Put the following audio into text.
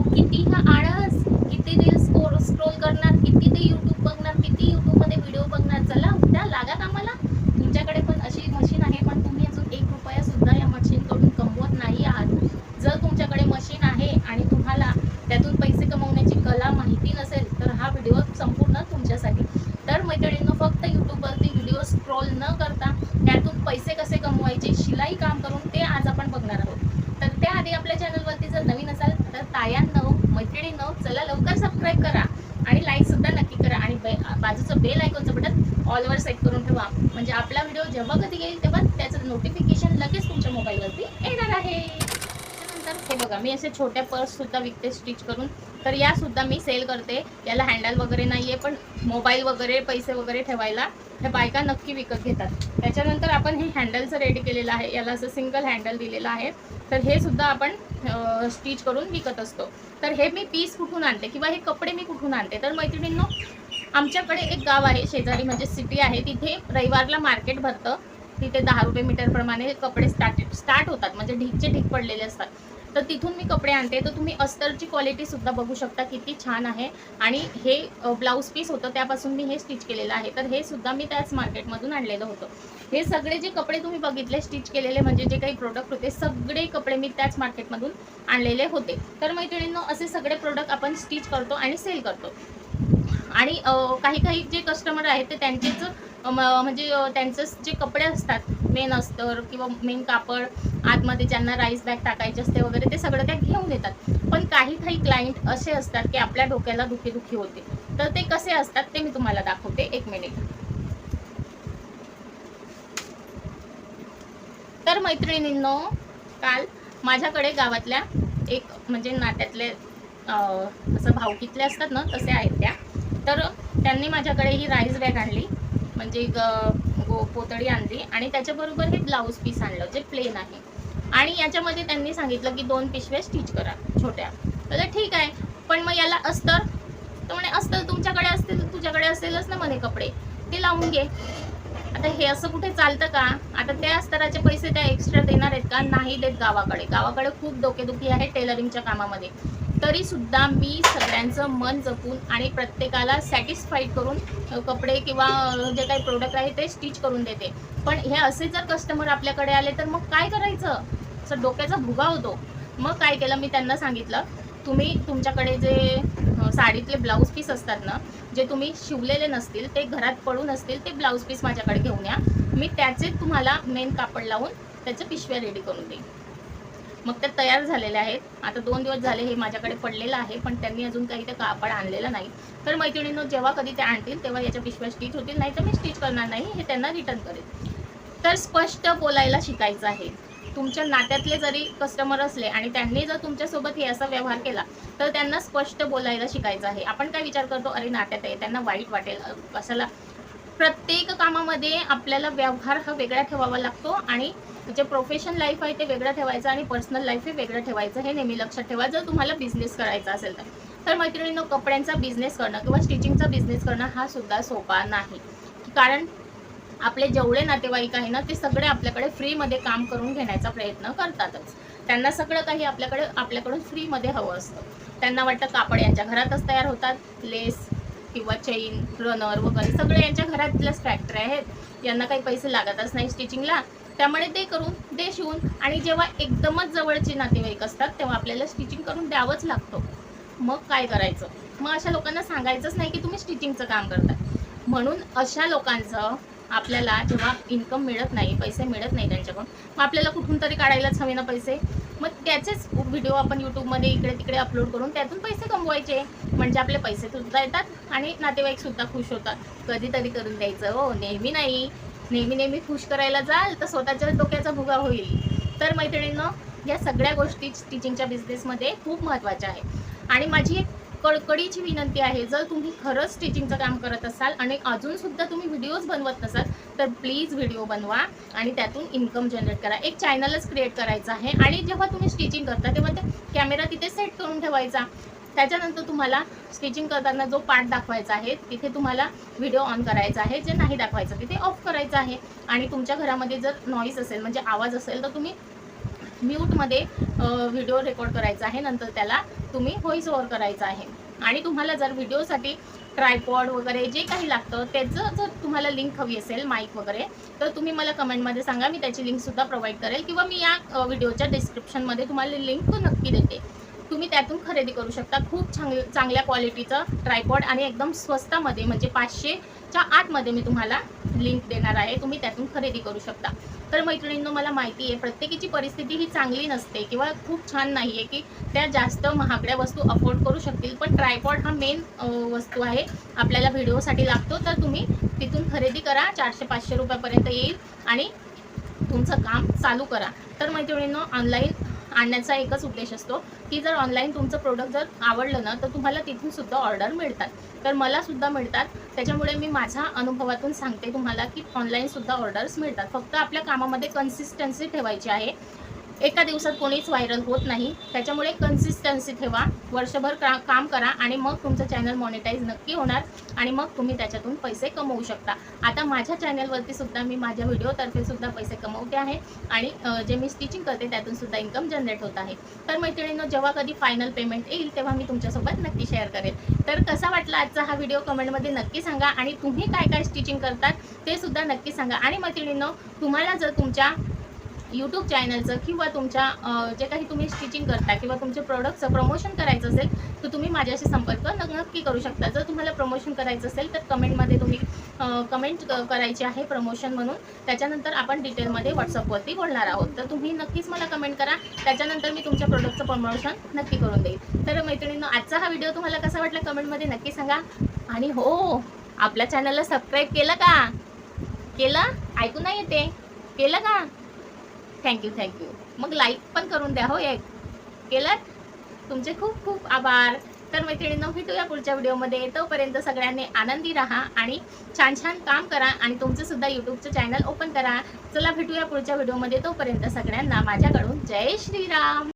किती हा आळस, किती रील्स स्क्रोल करणार, किती ते यूट्यूब बघणार, किती यूट्यूबमध्ये व्हिडिओ बघणार. चला उद्या लागा कामाला. तुमच्याकडे पण अशी मशीन आहे, पण तुम्ही अजून 1 रुपया सुद्धा या मशीनकडून कमवत नाही आहात. जर तुमच्याकडे मशीन आहे आणि तुम्हाला त्यातून पैसे कमवण्याची कला माहिती नसेल तर हा व्हिडिओ संपूर्ण तुमच्यासाठी. तर मैत्रिणींनो, फक्त यूट्यूबवरती व्हिडिओ स्क्रोल न करता त्यातून पैसे कसे कमवायचे, शिलाई काम करून, ते आज आपण बघणार आहोत. तर त्याआधी आपल्या चॅनलवरती जर नवीन असाल तर तायांनो, मैत्रिणींनो, चला लवकर सबस्क्राईब करा आणि लाईक सुद्धा नक्की करा आणि बाजूचं बेल आयकॉनचं बटन ऑलवर सेट करून ठेवा, म्हणजे आपला व्हिडिओ जेव्हा कधी येईल तेव्हा त्याचं नोटिफिकेशन लगेच तुमच्या मोबाईलवरती येणार आहे. तर हे बघा, मी असे छोट्या पर्स सुद्धा विकते स्टिच करून. तर या सुद्धा मी सेल करते. याला हँडल वगैरे नाही आहे, पण मोबाईल वगैरे पैसे वगैरे ठेवायला हे बायका नक्की विकत घेतात. त्याच्यानंतर आपण हे हँडलचं रेडी केलेलं आहे, याला असं सिंगल हँडल दिलेलं आहे. तर हे सुद्धा आपण स्टिच करून विकत असतो. तर हे मी पीस कुठून आणते किंवा हे कपडे मी कुठून आणते, तर मैत्रिणींनो, आमच्याकडे एक गाव आहे शेजारी, म्हणजे सिटी आहे. तिथे रविवारला मार्केट भरतं. तिथे 10 रुपये मीटरप्रमाणे कपडे स्टार्ट होतात, म्हणजे ढीकचे ढीक पडलेले असतात. तर तिथून मी कपडे आणते. तर तुम्ही अस्तरची क्वालिटीसुद्धा बघू शकता किती छान आहे. आणि हे ब्लाऊज पीस होतं, त्यापासून मी हे स्टिच केलेलं आहे. तर हे सुद्धा मी त्याच मार्केटमधून आणलेलं होतं. हे सगळे जे कपडे तुम्ही बघितले स्टिच केलेले, म्हणजे जे काही प्रोडक्ट होते, सगळे कपडे मी त्याच मार्केटमधून आणलेले होते. तर मैत्रिणींनो, असे सगळे प्रोडक्ट आपण स्टिच करतो आणि सेल करतो. आणि काही काही जे कस्टमर आहेत ते त्यांचेच म्हणजे त्यांचंच जे कपडे असतात, मेन अस्तर किंवा मेन कापड, आतमध्ये ज्यांना राईस बॅग टाकायचे असते वगैरे, ते सगळं त्या घेऊन येतात. पण काही काही क्लायंट असे असतात की आपल्या डोक्याला दुखी होते. तर ते कसे असतात ते मी तुम्हाला दाखवते, 1 मिनिट. तर मैत्रिणींनो, काल माझ्याकडे गावातल्या एक, म्हणजे नात्यातले असं भाऊकीतले असतात ना, तसे आहेत त्या. तर त्यांनी माझ्याकडे ही राईस बॅग आणली, म्हणजे पोतळी आणली, आणि त्याच्याबरोबर हे ब्लाऊज पीस आणलं जे प्लेन आहे. आणि याच्यामध्ये त्यांनी सांगितलं की 2 पिशव्या स्टिच करा छोट्या. तर ठीक आहे, पण मग याला अस्तर, तर म्हणे अस्तर तुमच्याकडे असतील तर तुझ्याकडे असेलच ना म्हणे कपडे, ते लावून घे. आता हे असं कुठे चालतं का? आता त्या अस्तराचे पैसे त्या एक्स्ट्रा देणार आहेत का? नाही देत. गावाकडे खूप डोकेदुखी आहे टेलरिंगच्या कामामध्ये. तरी सुद्धा मी सगळ्यांचं मन जपून आणि प्रत्येकाला सॅटिस्फाईड करून कपडे किंवा जे काही प्रोडक्ट आहे ते स्टिच करून देते. पण हे असे जर कस्टमर आपल्याकडे आले तर मग काय करायचं? असं डोक्याचा भुगा होतो. मग काय केलं, मी त्यांना सांगितलं, तुम्ही तुमच्याकडे जे साडीतले ब्लाऊज पीस असतात ना, जे तुम्ही शिवलेले नसतील, ते घरात पडून असतील, ते ब्लाऊज पीस माझ्याकडे घेऊन या. मी त्याचे तुम्हाला मेन कापड लावून त्याच्या पिशव्या रेडी करून देईन. मग त्या तयार झालेल्या आहेत. आता 2 दिवस झाले हे माझ्याकडे पडलेलं आहे, पण त्यांनी अजून काही ते कापड आणलेलं नाही. तर मैत्रिणींनो, जेव्हा कधी ते आणतील तेव्हा याच्या पिशव्या स्टिच होतील, नाही तर मी स्टिच करणार नाही, हे त्यांना रिटर्न करेन. तर स्पष्ट बोलायला शिकायचं आहे. तुमच्या नात्यातले जरी कस्टमर असले आणि त्यांनी जर तुमच्यासोबत हे असा व्यवहार केला तर त्यांना स्पष्ट बोलायला शिकायचं आहे. आपण काय विचार करतो, अरे नात्यात आहे, त्यांना वाईट वाटेल, कशाला. प्रत्येक कामामध्ये आपल्याला व्यवहार हा वेगळा ठेवावा लागतो, आणि जे प्रोफेशनल लाईफ आहे ते वेगळं ठेवायचं आणि पर्सनल लाईफ हे वेगळं ठेवायचं, हे नेहमी लक्षात ठेवा जर तुम्हाला बिझनेस करायचा असेल तर. तर मैत्रिणींनो, कपड्यांचा बिझनेस करणं किंवा स्टिचिंगचा बिझनेस करणं हा सुद्धा सोपा नाही. कारण आपले जेवढे नातेवाईक आहे ना, ते सगळे आपल्याकडे फ्रीमध्ये काम करून घेण्याचा प्रयत्न करतातच. त्यांना सगळं काही आपल्याकडून फ्रीमध्ये हवं असतं. त्यांना वाटतं कापड यांच्या घरातच तयार होतात, लेस किंवा चेन, रनर वगैरे सगळे यांच्या घरातल्याच फॅक्टरी आहेत, यांना काही पैसे लागतच नाही स्टिचिंगला, त्यामुळे ते करून दे शिवून. आणि जेव्हा एकदमच जवळचे नातेवाईक असतात तेव्हा आपल्याला स्टिचिंग करून द्यावंच लागतं. मग काय करायचं? मग अशा लोकांना सांगायचंच नाही की तुम्ही स्टिचिंगचं काम करता. म्हणून अशा लोकांचं आपल्याला जेव्हा इन्कम मिळत नाही, पैसे मिळत नाही त्यांच्याकडून, मग आपल्याला कुठून तरी काढायलाच हवे ना पैसे. मग त्याचेच व्हिडिओ आपण यूट्यूबमध्ये इकडे तिकडे अपलोड करून त्यातून पैसे कमवायचे, म्हणजे आपले पैसे सुद्धा येतात आणि नातेवाईकसुद्धा खुश होतात. कधीतरी करून द्यायचं हो, नेहमी नाही. नेहमी खुश करायला जाल तर स्वतःच्या डोक्याचा भुगा होईल. तर मैत्रिणींनो, या सगळ्या गोष्टी स्टिचिंगच्या बिझनेसमध्ये खूप महत्त्वाच्या आहे. आणि माझी एक कळकळीची विनंती आहे, जर तुम्ही खरंच स्टिचिंगचं काम करत असाल आणि अजूनसुद्धा तुम्ही व्हिडिओज बनवत नसाल तर प्लीज व्हिडिओ बनवा आणि त्यातून इन्कम जनरेट करा. एक चॅनलच क्रिएट करायचं आहे, आणि जेव्हा तुम्ही स्टिचिंग करता तेव्हा ते कॅमेरा तिथे सेट करून ठेवायचा. त्याच्यानंतर तुम्हाला स्टिचिंग करताना जो पार्ट दाखवायचा आहे तिथे तुम्हाला व्हिडिओ ऑन करायचा आहे, जे नाही दाखवायचं तिथे ऑफ करायचं आहे. आणि तुमच्या घरामध्ये जर नॉईज असेल, म्हणजे आवाज असेल, तर तुम्ही म्यूटमध्ये व्हिडिओ रेकॉर्ड करायचा आहे, नंतर त्याला तुम्ही व्हॉइस ओव्हर करायचा आहे. आणि तुम्हाला जर व्हिडिओसाठी ट्रायपॉड वगैरे जे काही लागतं त्याचं जर तुम्हाला लिंक हवी असेल, माईक वगैरे, तर तुम्ही मला कमेंटमध्ये सांगा, मी त्याची लिंकसुद्धा प्रोव्हाइड करेल किंवा मी या व्हिडिओच्या डिस्क्रिप्शनमध्ये तुम्हाला लिंक नक्की देते. तुम्ही त्यातून खरेदी करू शकता. खूप चांगल्या क्वालिटीचं ट्रायपॉड आणि एकदम स्वस्तामध्ये, म्हणजे 500च्या आतमध्ये मी तुम्हाला लिंक देणार आहे, तुम्ही त्यातून खरेदी करू शकता. तर मैत्रिणींनो, मला माहिती आहे प्रत्येकीची परिस्थिती ही चांगली नसते किंवा खूप छान नाही आहे की त्या जास्त महागड्या वस्तू अफोर्ड करू शकतील, पण ट्रायपॉड हा मेन वस्तू आहे, आपल्याला व्हिडिओसाठी लागतो. तर तुम्ही तिथून खरेदी करा, 400-500 रुपयापर्यंत येईल आणि तुमचं काम चालू करा. तर मैत्रिणींनो, ऑनलाईन आणण्याचा एकच उद्देश असतो की जर ऑनलाईन तुमचं प्रोडक्ट जर आवडलं ना, तर तुम्हाला तिथून सुद्धा ऑर्डर मिळतात. तर मला सुद्धा मिळतात, त्याच्यामुळे मी माझ्या अनुभवातून सांगते तुम्हाला की ऑनलाईनसुद्धा ऑर्डर्स मिळतात. फक्त आपल्या कामामध्ये कन्सिस्टन्सी ठेवायची आहे. एका दिवसात कोणीच व्हायरल होत नाही, त्याच्यामुळे कन्सिस्टन्सी ठेवा, वर्षभर काम करा आणि मग तुमचं चॅनल मॉनिटाईज नक्की होणार आणि मग तुम्ही त्याच्यातून पैसे कमवू शकता. आता माझ्या चॅनलवरती सुद्धा मी माझ्या व्हिडिओतर्फे सुद्धा पैसे कमवते आहे आणि जे मी स्टिचिंग करते त्यातून सुद्धा इन्कम जनरेट होत आहे. तर मैत्रिणींनो, जेव्हा कधी फायनल पेमेंट येईल तेव्हा मी तुमच्यासोबत नक्की शेअर करेल. तर कसा वाटला आजचा हा व्हिडिओ कमेंटमध्ये नक्की सांगा आणि तुम्ही काय काय स्टिचिंग करतात ते सुद्धा नक्की सांगा. आणि मैत्रिणींनो, तुम्हाला जर तुमच्या यूट्यूब चॅनलचं किंवा तुमच्या जे काही तुम्ही स्टिचिंग करता किंवा तुमच्या प्रोडक्टचं प्रमोशन करायचं असेल तर तुम्ही माझ्याशी संपर्क नक्की करू शकता. जर तुम्हाला प्रमोशन करायचं असेल तर कमेंटमध्ये तुम्ही कमेंट करायची आहे प्रमोशन म्हणून, त्याच्यानंतर आपण डिटेलमध्ये व्हॉट्सअपवरती बोलणार आहोत. तर तुम्ही नक्कीच मला कमेंट करा, त्याच्यानंतर मी तुमच्या प्रोडक्टचं प्रमोशन नक्की करून देईल. तर मैत्रिणींनो, आजचा हा व्हिडिओ तुम्हाला कसा वाटला कमेंटमध्ये नक्की सांगा. आणि हो, आपल्या चॅनलला सबस्क्राईब केलं का? केलं? ऐकू नाही येते? केलं का? थँक्यू. मग लाईक पण करून द्या हो एक. केलं? तुमचे खूप खूप आभार. तर मैत्रिणींनो, भेटूया पुढच्या व्हिडिओमध्ये. तोपर्यंत सगळ्यांनी आनंदी राहा आणि छान छान काम करा आणि तुमचं सुद्धा यूट्यूबचं चॅनल ओपन करा. चला भेटूया पुढच्या व्हिडिओमध्ये. तोपर्यंत सगळ्यांना माझ्याकडून जय श्रीराम.